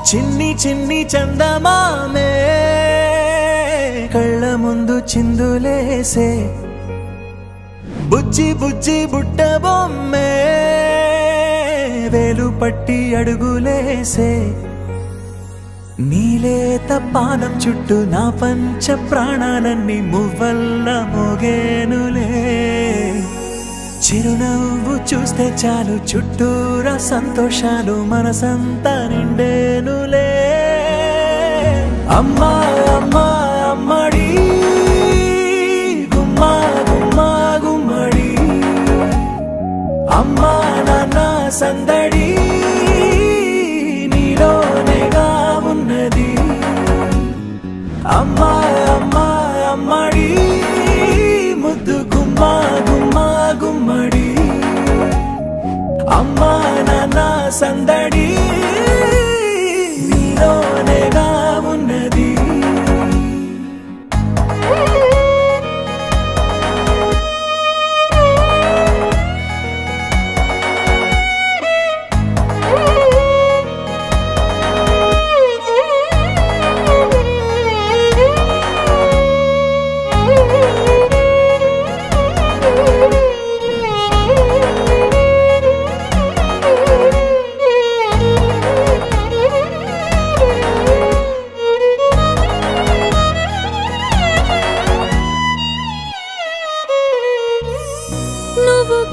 చిన్ని చిన్ని చందమామే కళ్ళ ముందు చిందులేసే బుజ్జి బుజ్జి బుట్ట బొమ్మే వేలు పట్టి అడుగులేసే నీలేత పానం చుట్టూ నా పంచ ప్రాణాలన్నీ మువ్వల్ల మోగేనులే చిరునవ్వు చూస్తే చాలు చుట్టూరా సంతోషాలు మనసంతా నిండేనులే అమ్మా అమ్మా అమ్మడి గుమ్మా గుమ్మా గుమ్మడి అమ్మా నాన్న సందడి నీలోనేగా ఉన్నది అమ్మా అమ్మా అమ్మడి ముద్దు గుమ్మా గుమ్మా గుమ్మడి అమ్మా నాన్న సందడి నీలోనేగా ఉన్నది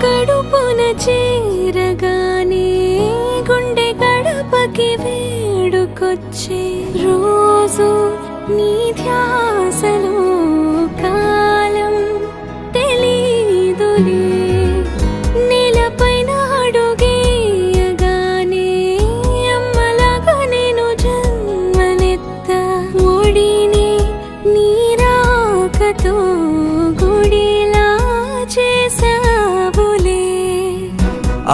కడుపున చేరగానే గుండె గడపకి వేడుకొచ్చే రోజు నీ ధ్యాసలో కాలం తెలీదులే నేలపైన అడుగేయగానే అమ్మలాగా నేను జన్మనెత్త ఒడిని నీ రాకతో గుడిలా చేసా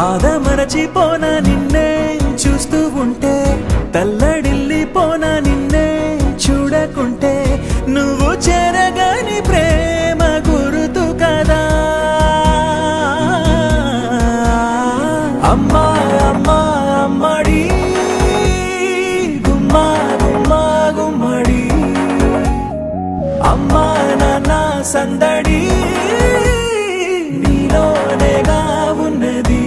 ఆదమరచిపోనా నిన్నే చూస్తూ ఉంటే తల్లడిల్లిపోనా నిన్నే చూడకుంటే నువ్వు చెరగని ప్రేమ గురుతు కదా అమ్మా అమ్మా అమ్మడి గుమ్మా గుమ్మా గుమ్మడి అమ్మా నాన్న సందడి నీలోనేగా ఉన్నది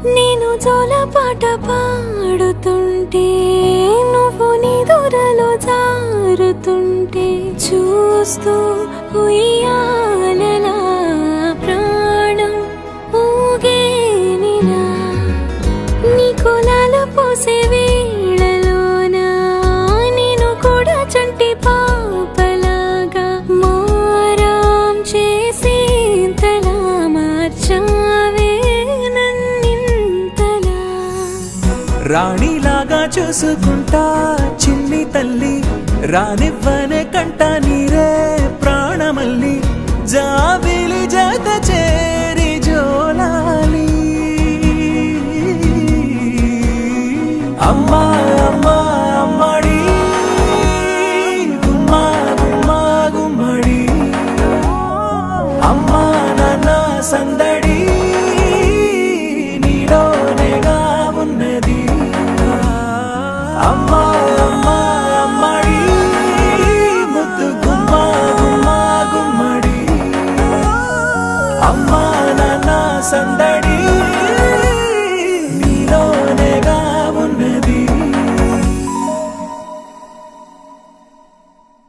నేను జోలపాట పాడుతుంటే నువ్వు నీ దూరలో జారుతుంటే చూస్తూ ఉయ్యాలలా ప్రాణం ఊగేనిలా నీ కులాల పోసే వేళలోన నేను కూడా చంటి పాపలాగా మారాం చేసేంతలా మార్చావే రాణిలాగా చూసుకుంటా చిన్ని తల్లి రానివ్వనే కంట నీరే ప్రాణమల్లి జాబిలి జత చేరి జోలాలి అమ్మా అమ్మా అమ్మడి గుమ్మా గుమ్మా గుమ్మడి అమ్మా నాన్న సందడి నీలోనేగా ఉన్నది అమ్మా అమ్మా అమ్మడి ముద్దు గుమ్మా గుమ్మా గుమ్మడి అమ్మా నాన్న సందడి